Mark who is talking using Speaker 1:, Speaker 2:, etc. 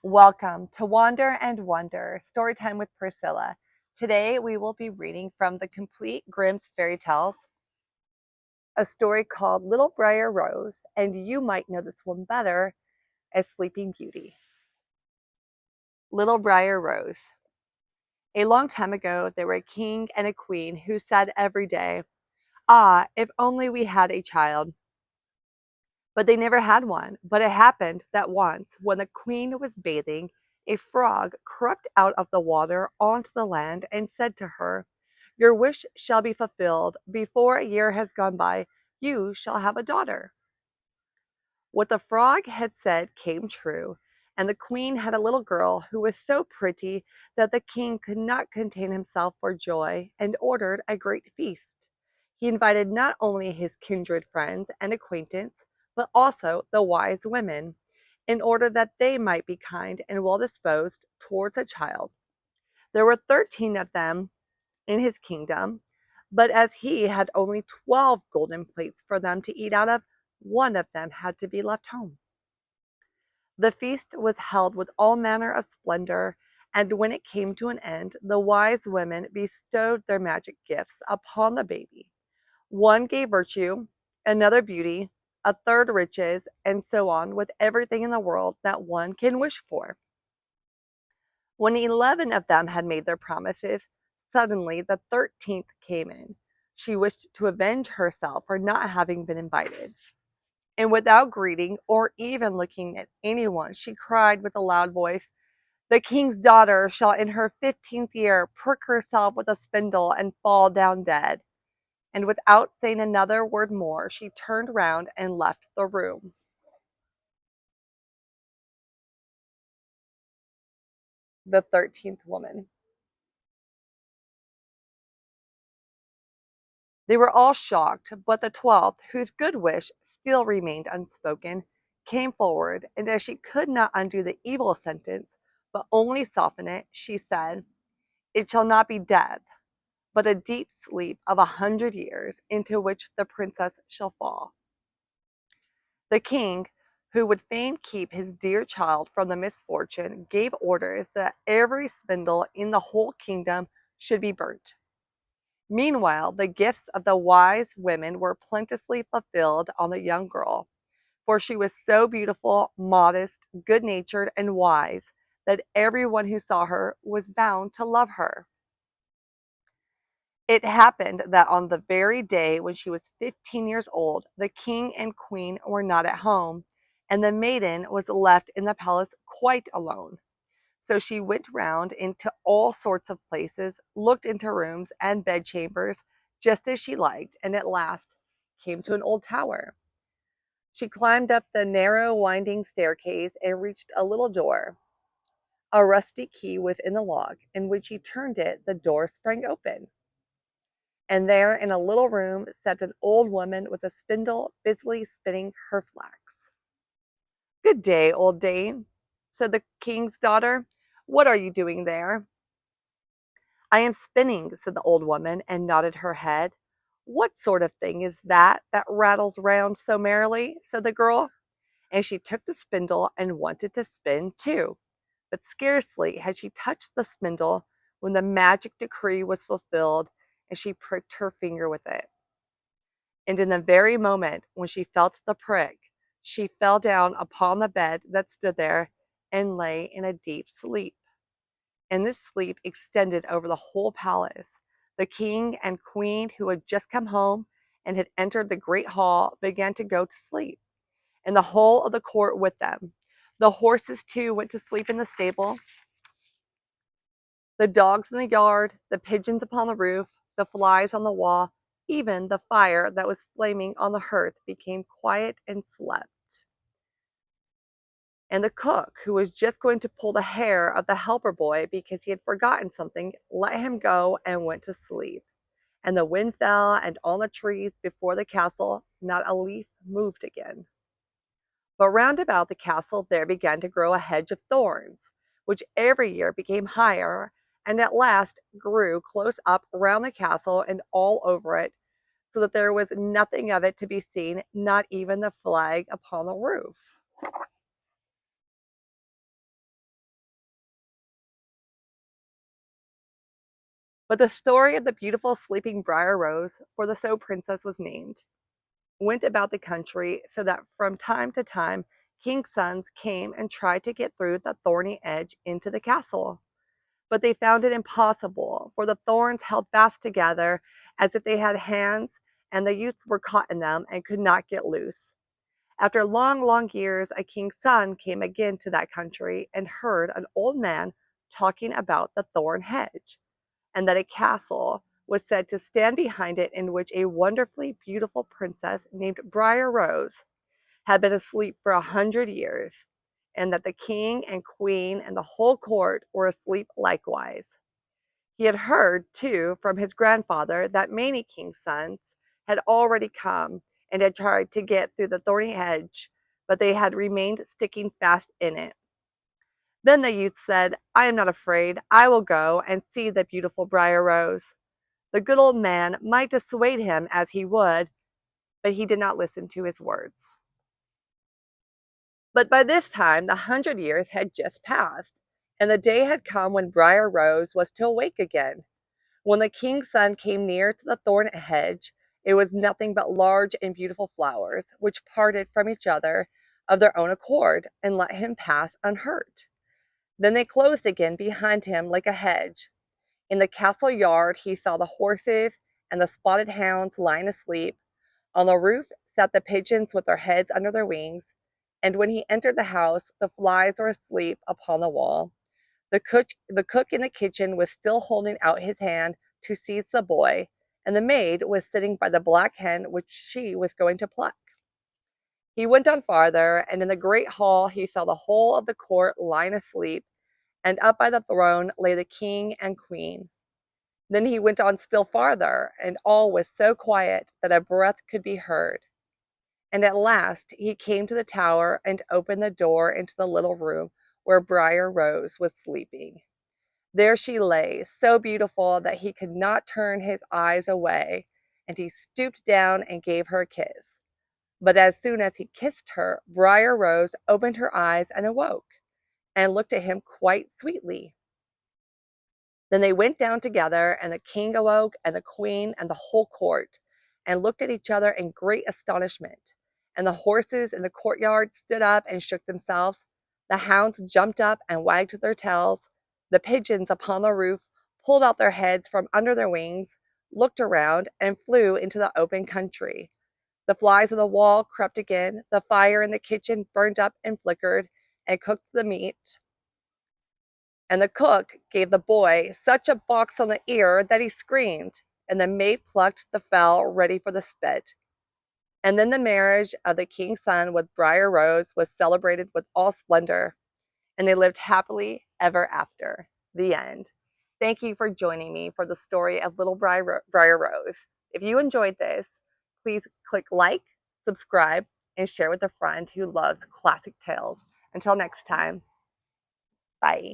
Speaker 1: Welcome to Wander and Wonder Storytime with Priscilla. Today we will be reading from the complete Grimm's fairy tales, a story called Little Briar Rose, and you might know this one better as Sleeping Beauty. Little Briar Rose. A long time ago, there were a king and a queen who said every day, "Ah, if only we had a child." But they never had one. But it happened that once, when the queen was bathing, a frog crept out of the water onto the land and said to her, "Your wish shall be fulfilled. Before a year has gone by, you shall have a daughter." What the frog had said came true, and the queen had a little girl who was so pretty that the king could not contain himself for joy and ordered a great feast. He invited not only his kindred friends and acquaintance, but also the wise women, in order that they might be kind and well disposed towards a child. There were 13 of them in his kingdom, but as he had only 12 golden plates for them to eat out of, one of them had to be left home. The feast was held with all manner of splendor, and when it came to an end, the wise women bestowed their magic gifts upon the baby. One gave virtue, another beauty, a third riches, and so on with everything in the world that one can wish for. When 11 of them had made their promises, suddenly the 13th came in. She wished to avenge herself for not having been invited. And without greeting or even looking at anyone, she cried with a loud voice, "The king's daughter shall in her 15th year prick herself with a spindle and fall down dead." And without saying another word more, she turned round and left the room. The 13th woman. They were all shocked, but the 12th, whose good wish still remained unspoken, came forward, and as she could not undo the evil sentence, but only soften it, she said, "It shall not be death, but a deep sleep of 100 years, into which the princess shall fall." The king, who would fain keep his dear child from the misfortune, gave orders that every spindle in the whole kingdom should be burnt. Meanwhile, the gifts of the wise women were plentifully fulfilled on the young girl, for she was so beautiful, modest, good natured, and wise that everyone who saw her was bound to love her. It happened that on the very day when she was 15 years old, the king and queen were not at home, and the maiden was left in the palace quite alone. So she went round into all sorts of places, looked into rooms and bedchambers just as she liked, and at last came to an old tower. She climbed up the narrow, winding staircase and reached a little door. A rusty key was in the lock, and when she turned it, the door sprang open. And there in a little room sat an old woman with a spindle busily spinning her flax. "Good day, old dame," said the king's daughter. "What are you doing there?" "I am spinning," said the old woman, and nodded her head. "What sort of thing is that rattles round so merrily?" said the girl, and she took the spindle and wanted to spin too. But scarcely had she touched the spindle when the magic decree was fulfilled, and she pricked her finger with it. And in the very moment when she felt the prick, she fell down upon the bed that stood there and lay in a deep sleep. And this sleep extended over the whole palace. The king and queen, who had just come home and had entered the great hall, began to go to sleep, and the whole of the court with them. The horses, too, went to sleep in the stable, the dogs in the yard, the pigeons upon the roof, the flies on the wall, even the fire that was flaming on the hearth became quiet and slept. And the cook, who was just going to pull the hair of the helper boy because he had forgotten something, let him go and went to sleep. And the wind fell, and on the trees before the castle not a leaf moved again. But round about the castle there began to grow a hedge of thorns, which every year became higher, and at last grew close up round the castle and all over it, so that there was nothing of it to be seen, not even the flag upon the roof. But the story of the beautiful sleeping Briar Rose, for the so princess was named, went about the country so that from time to time king's sons came and tried to get through the thorny edge into the castle. But they found it impossible, for the thorns held fast together as if they had hands, and the youths were caught in them and could not get loose. After long, long years, a king's son came again to that country and heard an old man talking about the thorn hedge, and that a castle was said to stand behind it in which a wonderfully beautiful princess named Briar Rose had been asleep for 100 years, and that the king and queen and the whole court were asleep likewise. He had heard, too, from his grandfather that many king's sons had already come and had tried to get through the thorny hedge, but they had remained sticking fast in it. Then the youth said, I am not afraid. I will go and see the beautiful Briar Rose. The good old man might dissuade him as he would, but he did not listen to his words. But by this time the 100 years had just passed, and the day had come when Briar Rose was to awake again. When the king's son came near to the thorn hedge, it was nothing but large and beautiful flowers, which parted from each other of their own accord, and let him pass unhurt. Then they closed again behind him like a hedge. In the castle yard he saw the horses and the spotted hounds lying asleep. On the roof sat the pigeons with their heads under their wings, and when he entered the house, the flies were asleep upon the wall. The cook in the kitchen was still holding out his hand to seize the boy, and the maid was sitting by the black hen which she was going to pluck. He went on farther, and in the great hall he saw the whole of the court lying asleep, and up by the throne lay the king and queen. Then he went on still farther, and all was so quiet that a breath could be heard. And at last he came to the tower and opened the door into the little room where Briar Rose was sleeping. There she lay, so beautiful that he could not turn his eyes away, and he stooped down and gave her a kiss. But as soon as he kissed her, Briar Rose opened her eyes and awoke, and looked at him quite sweetly. Then they went down together, and the king awoke, and the queen, and the whole court, and looked at each other in great astonishment. And the horses in the courtyard stood up and shook themselves. The hounds jumped up and wagged their tails. The pigeons upon the roof pulled out their heads from under their wings, looked around, and flew into the open country. The flies on the wall crept again. The fire in the kitchen burned up and flickered, and cooked the meat. And the cook gave the boy such a box on the ear that he screamed, and the maid plucked the fowl ready for the spit. And then the marriage of the king's son with Briar Rose was celebrated with all splendor, and they lived happily ever after. The end. Thank you for joining me for the story of Little Briar Rose. If you enjoyed this, please click like, subscribe, and share with a friend who loves classic tales. Until next time, bye.